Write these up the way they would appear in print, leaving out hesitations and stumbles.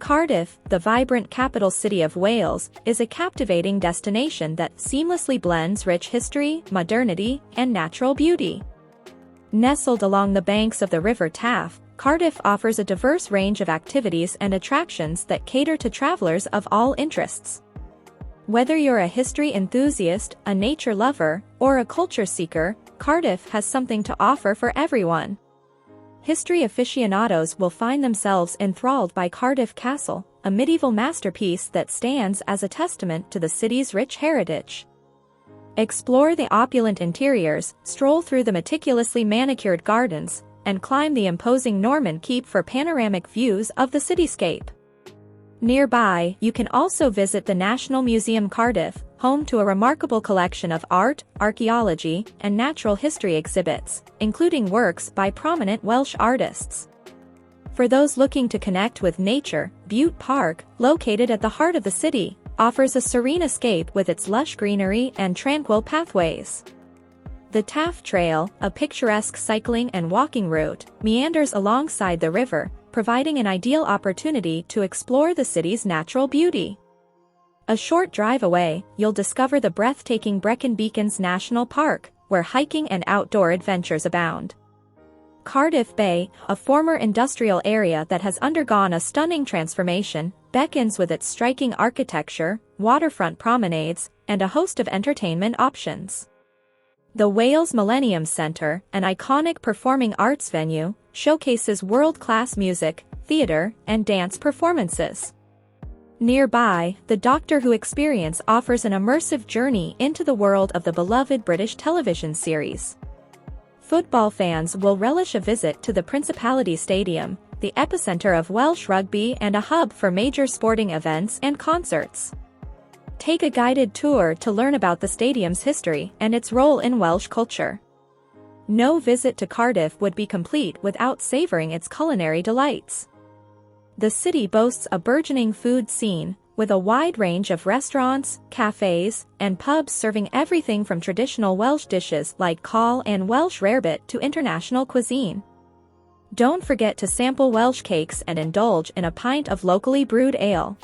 Cardiff, the vibrant capital city of Wales, is a captivating destination that seamlessly blends rich history, modernity, and natural beauty. Nestled along the banks of the River Taff, Cardiff offers a diverse range of activities and attractions that cater to travelers of all interests. Whether you're a history enthusiast, a nature lover, or a culture seeker, Cardiff has something to offer for everyone. History aficionados will find themselves enthralled by Cardiff Castle, a medieval masterpiece that stands as a testament to the city's rich heritage. Explore the opulent interiors, stroll through the meticulously manicured gardens, and climb the imposing Norman Keep for panoramic views of the cityscape. Nearby, you can also visit the National Museum Cardiff, home to a remarkable collection of art, archaeology, and natural history exhibits, including works by prominent Welsh artists. For those looking to connect with nature, Bute Park, located at the heart of the city, offers a serene escape with its lush greenery and tranquil pathways. The Taff Trail, a picturesque cycling and walking route, meanders alongside the river, providing an ideal opportunity to explore the city's natural beauty. A short drive away, you'll discover the breathtaking Brecon Beacons National Park, where hiking and outdoor adventures abound. Cardiff Bay, a former industrial area that has undergone a stunning transformation, beckons with its striking architecture, waterfront promenades, and a host of entertainment options. The Wales Millennium Centre, an iconic performing arts venue, showcases world-class music, theatre, and dance performances. Nearby, the Doctor Who Experience offers an immersive journey into the world of the beloved British television series. Football fans will relish a visit to the Principality Stadium, the epicentre of Welsh rugby and a hub for major sporting events and concerts. Take a guided tour to learn about the stadium's history and its role in Welsh culture. No visit to Cardiff would be complete without savouring its culinary delights. The city boasts a burgeoning food scene, with a wide range of restaurants, cafes, and pubs serving everything from traditional Welsh dishes like cawl and Welsh rarebit to international cuisine. Don't forget to sample Welsh cakes and indulge in a pint of locally brewed ale.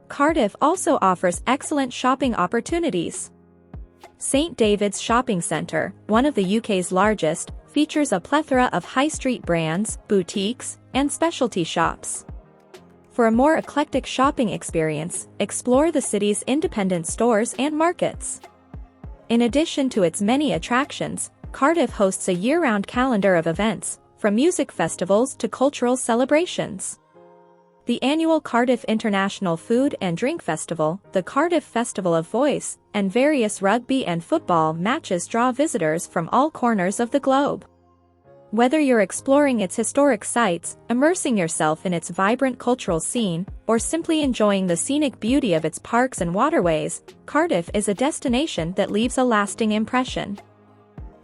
Cardiff also offers excellent shopping opportunities. St David's Shopping Centre, one of the UK's largest, features a plethora of high street brands, boutiques, and specialty shops. For a more eclectic shopping experience, explore the city's independent stores and markets. In addition to its many attractions, Cardiff hosts a year-round calendar of events, from music festivals to cultural celebrations. The annual Cardiff International Food and Drink Festival, the Cardiff Festival of Voice, and various rugby and football matches draw visitors from all corners of the globe. Whether you're exploring its historic sites, immersing yourself in its vibrant cultural scene, or simply enjoying the scenic beauty of its parks and waterways, Cardiff is a destination that leaves a lasting impression.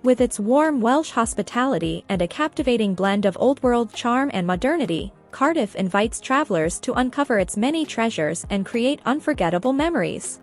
With its warm Welsh hospitality and a captivating blend of old-world charm and modernity, Cardiff invites travelers to uncover its many treasures and create unforgettable memories.